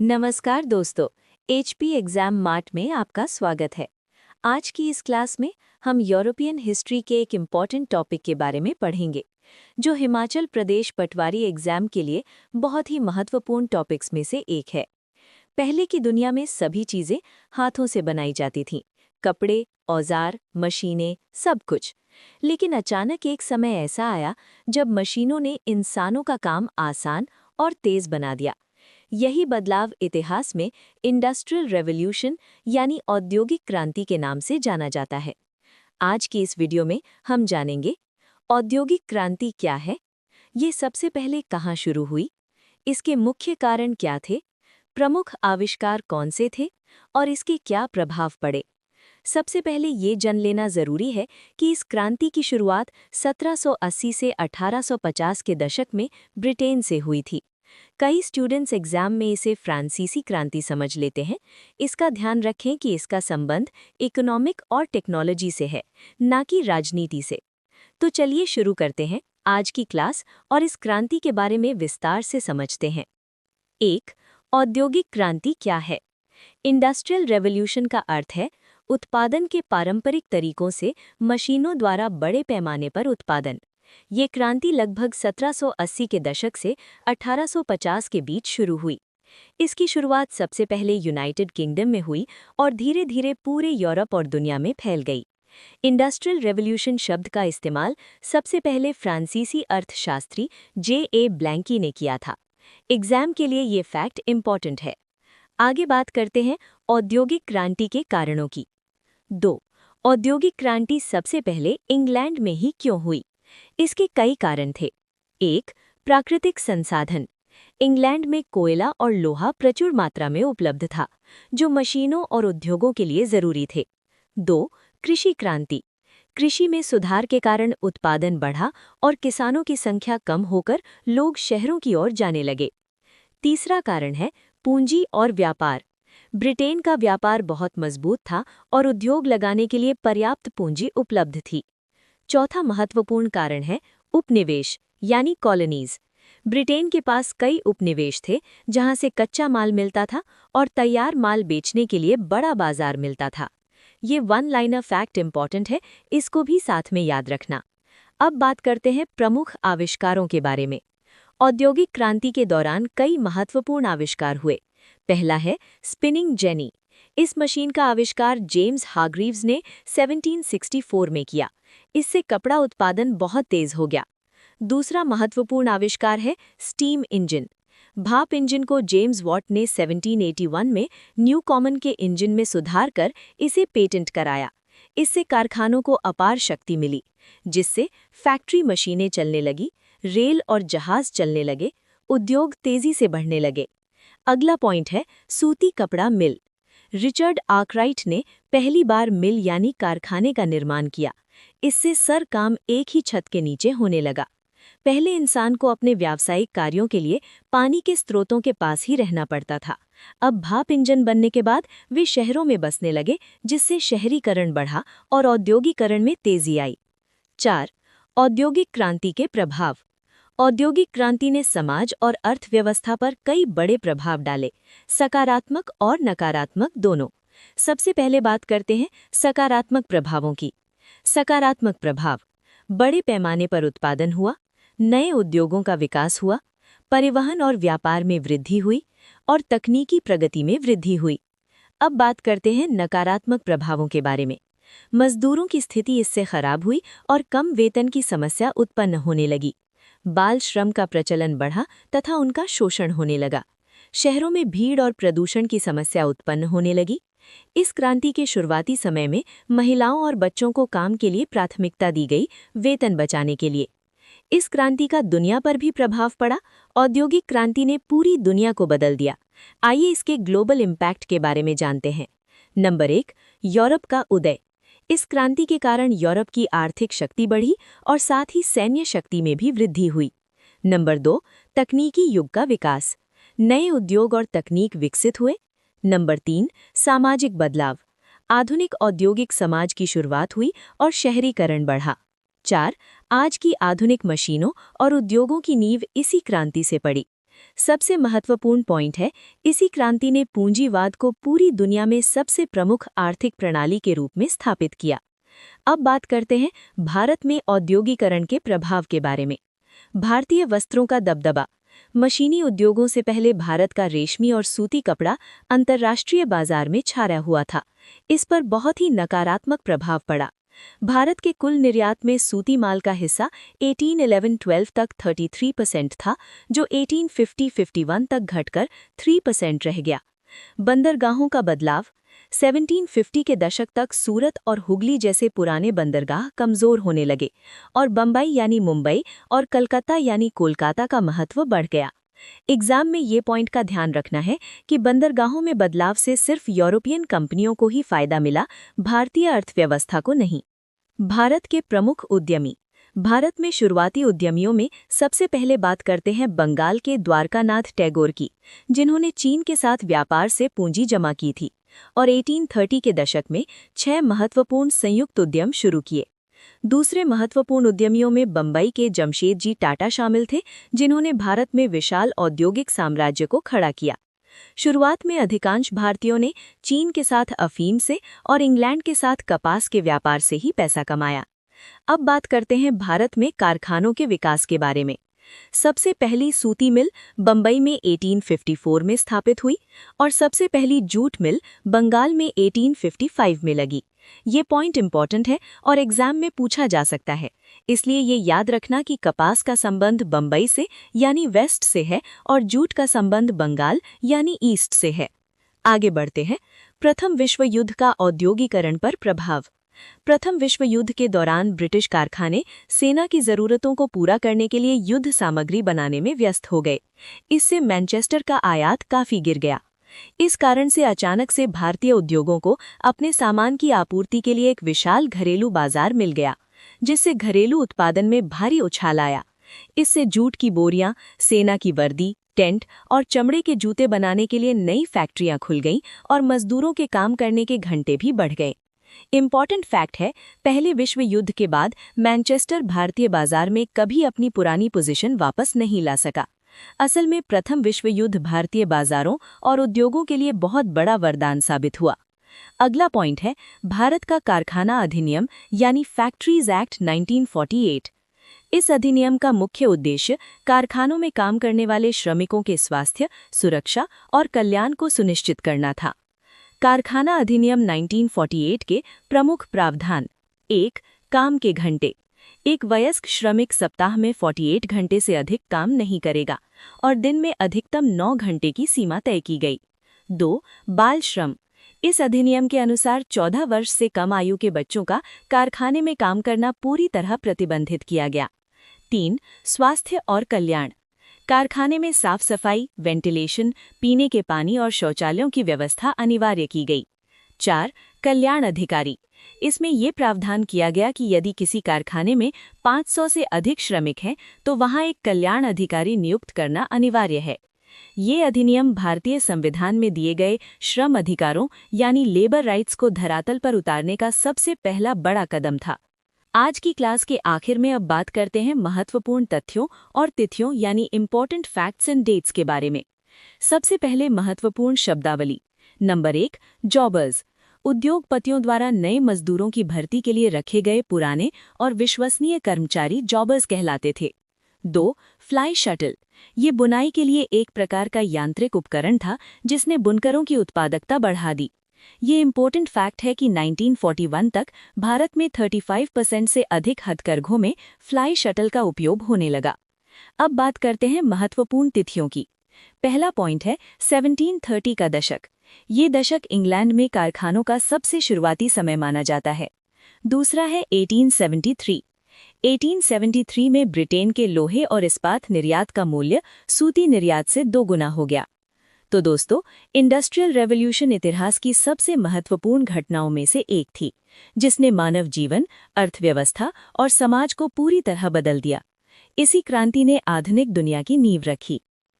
नमस्कार दोस्तों, HP exam mart में आपका स्वागत है। आज की इस क्लास में हम यूरोपियन हिस्ट्री के एक इम्पॉर्टेंट टॉपिक के बारे में पढ़ेंगे, जो हिमाचल प्रदेश पटवारी एग्जाम के लिए बहुत ही महत्वपूर्ण टॉपिक्स में से एक है। पहले की दुनिया में सभी चीज़ें हाथों से बनाई जाती थीं, कपड़े, औजार, मशीनें, सब कुछ। लेकिन अचानक एक समय ऐसा आया जब मशीनों ने इंसानों का काम आसान और तेज बना दिया। यही बदलाव इतिहास में इंडस्ट्रियल रेवोल्यूशन यानी औद्योगिक क्रांति के नाम से जाना जाता है। आज की इस वीडियो में हम जानेंगे औद्योगिक क्रांति क्या है, ये सबसे पहले कहाँ शुरू हुई, इसके मुख्य कारण क्या थे, प्रमुख आविष्कार कौन से थे और इसके क्या प्रभाव पड़े। सबसे पहले ये जान लेना जरूरी है कि इस क्रांति की शुरुआत 1780 से 1850 के दशक में ब्रिटेन से हुई थी। कई स्टूडेंट्स एग्जाम में इसे फ्रांसीसी क्रांति समझ लेते हैं। इसका ध्यान रखें कि इसका संबंध इकोनॉमिक और टेक्नोलॉजी से है, ना कि राजनीति से। तो चलिए शुरू करते हैं आज की क्लास और इस क्रांति के बारे में विस्तार से समझते हैं। 1. औद्योगिक क्रांति क्या है? इंडस्ट्रियल रेवोल्यूशन का अर्थ है उत्पादन के पारंपरिक तरीकों से मशीनों द्वारा बड़े पैमाने पर उत्पादन। ये क्रांति लगभग 1780 के दशक से 1850 के बीच शुरू हुई। इसकी शुरुआत सबसे पहले यूनाइटेड किंगडम में हुई और धीरे धीरे पूरे यूरोप और दुनिया में फैल गई। इंडस्ट्रियल रेवोल्यूशन शब्द का इस्तेमाल सबसे पहले फ्रांसीसी अर्थशास्त्री J.A. ब्लैंकी ने किया था। एग्जाम के लिए ये फैक्ट इम्पॉर्टेंट है। आगे बात करते हैं औद्योगिक क्रांति के कारणों की। 2. औद्योगिक क्रांति सबसे पहले इंग्लैंड में ही क्यों हुई? इसके कई कारण थे। 1. प्राकृतिक संसाधन। इंग्लैंड में कोयला और लोहा प्रचुर मात्रा में उपलब्ध था, जो मशीनों और उद्योगों के लिए जरूरी थे। 2. कृषि क्रांति। कृषि में सुधार के कारण उत्पादन बढ़ा और किसानों की संख्या कम होकर लोग शहरों की ओर जाने लगे। तीसरा कारण है पूंजी और व्यापार। ब्रिटेन का व्यापार बहुत मजबूत था और उद्योग लगाने के लिए पर्याप्त पूंजी उपलब्ध थी। चौथा महत्वपूर्ण कारण है उपनिवेश यानी कॉलोनीज। ब्रिटेन के पास कई उपनिवेश थे, जहां से कच्चा माल मिलता था और तैयार माल बेचने के लिए बड़ा बाजार मिलता था। ये वन लाइनर फैक्ट इम्पॉर्टेंट है, इसको भी साथ में याद रखना। अब बात करते हैं प्रमुख आविष्कारों के बारे में। औद्योगिक क्रांति के दौरान कई महत्वपूर्ण आविष्कार हुए। पहला है स्पिनिंग जेनी। इस मशीन का आविष्कार जेम्स हार्ग्रीव्स ने 1764 में किया। इससे कपड़ा उत्पादन बहुत तेज हो गया। दूसरा महत्वपूर्ण आविष्कार है स्टीम इंजन। भाप इंजन को जेम्स वॉट ने 1781 में न्यू कॉमन के इंजन में सुधार कर इसे पेटेंट कराया। इससे कारखानों को अपार शक्ति मिली, जिससे फैक्ट्री मशीनें चलने लगी, रेल और जहाज चलने लगे, उद्योग तेजी से बढ़ने लगे। अगला पॉइंट है सूती कपड़ा मिल। रिचर्ड आर्कराइट ने पहली बार मिल यानी कारखाने का निर्माण किया। इससे सर काम एक ही छत के नीचे होने लगा। पहले इंसान को अपने व्यावसायिक कार्यों के लिए पानी के स्रोतों के पास ही रहना पड़ता था। अब भाप इंजन बनने के बाद वे शहरों में बसने लगे, जिससे शहरीकरण बढ़ा और औद्योगिकरण में तेजी आई। 4. औद्योगिक क्रांति के प्रभाव। औद्योगिक क्रांति ने समाज और अर्थव्यवस्था पर कई बड़े प्रभाव डाले, सकारात्मक और नकारात्मक दोनों। सबसे पहले बात करते हैं सकारात्मक प्रभावों की। सकारात्मक प्रभाव: बड़े पैमाने पर उत्पादन हुआ, नए उद्योगों का विकास हुआ, परिवहन और व्यापार में वृद्धि हुई और तकनीकी प्रगति में वृद्धि हुई। अब बात करते हैं नकारात्मक प्रभावों के बारे में। मजदूरों की स्थिति इससे खराब हुई और कम वेतन की समस्या उत्पन्न होने लगी। बाल श्रम का प्रचलन बढ़ा तथा उनका शोषण होने लगा। शहरों में भीड़ और प्रदूषण की समस्या उत्पन्न होने लगी। इस क्रांति के शुरुआती समय में महिलाओं और बच्चों को काम के लिए प्राथमिकता दी गई, वेतन बचाने के लिए। इस क्रांति का दुनिया पर भी प्रभाव पड़ा। औद्योगिक क्रांति ने पूरी दुनिया को बदल दिया। आइए इसके ग्लोबल इम्पैक्ट के बारे में जानते हैं। नंबर 1, यूरोप का उदय। इस क्रांति के कारण यूरोप की आर्थिक शक्ति बढ़ी और साथ ही सैन्य शक्ति में भी वृद्धि हुई। नंबर 2, तकनीकी युग का विकास। नए उद्योग और तकनीक विकसित हुए। नंबर 3, सामाजिक बदलाव। आधुनिक औद्योगिक समाज की शुरुआत हुई और शहरीकरण बढ़ा। 4, आज की आधुनिक मशीनों और उद्योगों की नींव इसी क्रांति से पड़ी। सबसे महत्वपूर्ण पॉइंट है, इसी क्रांति ने पूंजीवाद को पूरी दुनिया में सबसे प्रमुख आर्थिक प्रणाली के रूप में स्थापित किया। अब बात करते हैं भारत में औद्योगिकरण के प्रभाव के बारे में। भारतीय वस्त्रों का दबदबा। मशीनी उद्योगों से पहले भारत का रेशमी और सूती कपड़ा अंतर्राष्ट्रीय बाजार में छाया हुआ था। इस पर बहुत ही नकारात्मक प्रभाव पड़ा। भारत के कुल निर्यात में सूती माल का हिस्सा 1811-12 तक 33% था, जो 1850-51 तक घटकर 3% रह गया। बंदरगाहों का बदलाव। 1750 के दशक तक सूरत और हुगली जैसे पुराने बंदरगाह कमजोर होने लगे और बम्बई यानी मुंबई और कलकत्ता यानी कोलकाता का महत्व बढ़ गया। एग्जाम में ये पॉइंट का ध्यान रखना है कि बंदरगाहों में बदलाव से सिर्फ यूरोपियन कंपनियों को ही फायदा मिला, भारतीय अर्थव्यवस्था को नहीं। भारत के प्रमुख उद्यमी। भारत में शुरुआती उद्यमियों में सबसे पहले बात करते हैं बंगाल के द्वारकानाथ टैगोर की, जिन्होंने चीन के साथ व्यापार से पूंजी जमा की थी और 1830 के दशक में 6 महत्वपूर्ण संयुक्त उद्यम शुरू किए। दूसरे महत्वपूर्ण उद्यमियों में बम्बई के जमशेदजी टाटा शामिल थे, जिन्होंने भारत में विशाल औद्योगिक साम्राज्य को खड़ा किया। शुरुआत में अधिकांश भारतीयों ने चीन के साथ अफीम से और इंग्लैंड के साथ कपास के व्यापार से ही पैसा कमाया। अब बात करते हैं भारत में कारखानों के विकास के बारे में। सबसे पहली सूती मिल बम्बई में 1854 में स्थापित हुई और सबसे पहली जूट मिल बंगाल में 1855 में लगी। ये पॉइंट इंपॉर्टेंट है और एग्जाम में पूछा जा सकता है, इसलिए ये याद रखना कि कपास का संबंध बम्बई से यानी वेस्ट से है और जूट का संबंध बंगाल यानी ईस्ट से है। आगे बढ़ते हैं। प्रथम विश्व युद्ध का औद्योगिकरण पर प्रभाव। प्रथम विश्व युद्ध के दौरान ब्रिटिश कारखाने सेना की जरूरतों को पूरा करने के लिए युद्ध सामग्री बनाने में व्यस्त हो गए। इससे मैनचेस्टर का आयात काफी गिर गया। इस कारण से अचानक से भारतीय उद्योगों को अपने सामान की आपूर्ति के लिए एक विशाल घरेलू बाजार मिल गया, जिससे घरेलू उत्पादन में भारी उछाल आया। इससे जूट की बोरियां, सेना की वर्दी, टेंट और चमड़े के जूते बनाने के लिए नई फैक्ट्रियां खुल गईं और मजदूरों के काम करने के घंटे भी बढ़ गए। इम्पॉर्टेंट फैक्ट है, पहले विश्व युद्ध के बाद मैनचेस्टर भारतीय बाजार में कभी अपनी पुरानी पोजीशन वापस नहीं ला सका। असल में प्रथम विश्व युद्ध भारतीय बाजारों और उद्योगों के लिए बहुत बड़ा वरदान साबित हुआ। अगला पॉइंट है भारत का कारखाना अधिनियम यानी फैक्ट्रीज एक्ट 1948। इस अधिनियम का मुख्य उद्देश्य कारखानों में काम करने वाले श्रमिकों के स्वास्थ्य, सुरक्षा और कल्याण को सुनिश्चित करना था। कारखाना अधिनियम 1948 के प्रमुख प्रावधान। 1. काम के घंटे। एक वयस्क श्रमिक सप्ताह में 48 घंटे से अधिक काम नहीं करेगा और दिन में अधिकतम 9 घंटे की सीमा तय की गई। 2. बाल श्रम। इस अधिनियम के अनुसार 14 वर्ष से कम आयु के बच्चों का कारखाने में काम करना पूरी तरह प्रतिबंधित किया गया। 3. स्वास्थ्य और कल्याण। कारखाने में साफ सफाई, वेंटिलेशन, पीने के पानी और शौचालयों की व्यवस्था अनिवार्य की गई। 4. कल्याण अधिकारी। इसमें यह प्रावधान किया गया कि यदि किसी कारखाने में 500 से अधिक श्रमिक हैं, तो वहां एक कल्याण अधिकारी नियुक्त करना अनिवार्य है। ये अधिनियम भारतीय संविधान में दिए गए श्रम अधिकारों यानी लेबर राइट्स को धरातल पर उतारने का सबसे पहला बड़ा कदम था। आज की क्लास के आखिर में अब बात करते हैं महत्वपूर्ण तथ्यों और तिथियों यानी इम्पोर्टेंट फैक्ट्स एंड डेट्स के बारे में। सबसे पहले महत्वपूर्ण शब्दावली। Number 1, jobbers. उद्योगपतियों द्वारा नए मजदूरों की भर्ती के लिए रखे गए पुराने और विश्वसनीय कर्मचारी जॉबर्स कहलाते थे। 2, फ्लाई शटल। ये बुनाई के लिए एक प्रकार का यांत्रिक उपकरण था जिसने बुनकरों की उत्पादकता बढ़ा दी। ये इम्पोर्टेंट फैक्ट है कि 1941 तक भारत में 35% से अधिक हथकरघों में फ्लाई शटल का उपयोग होने लगा। अब बात करते हैं महत्वपूर्ण तिथियों की। पहला पॉइंट है 1730 का दशक। ये दशक इंग्लैंड में कारखानों का सबसे शुरुआती समय माना जाता है। दूसरा है 1873। 1873 में ब्रिटेन के लोहे और इस्पात निर्यात का मूल्य सूती निर्यात से 2 गुना हो गया। तो दोस्तों, इंडस्ट्रियल रेवोल्यूशन इतिहास की सबसे महत्वपूर्ण घटनाओं में से एक थी, जिसने मानव जीवन, अर्थव्यवस्था और समाज को पूरी तरह बदल दिया। इसी क्रांति ने आधुनिक दुनिया की नींव रखी।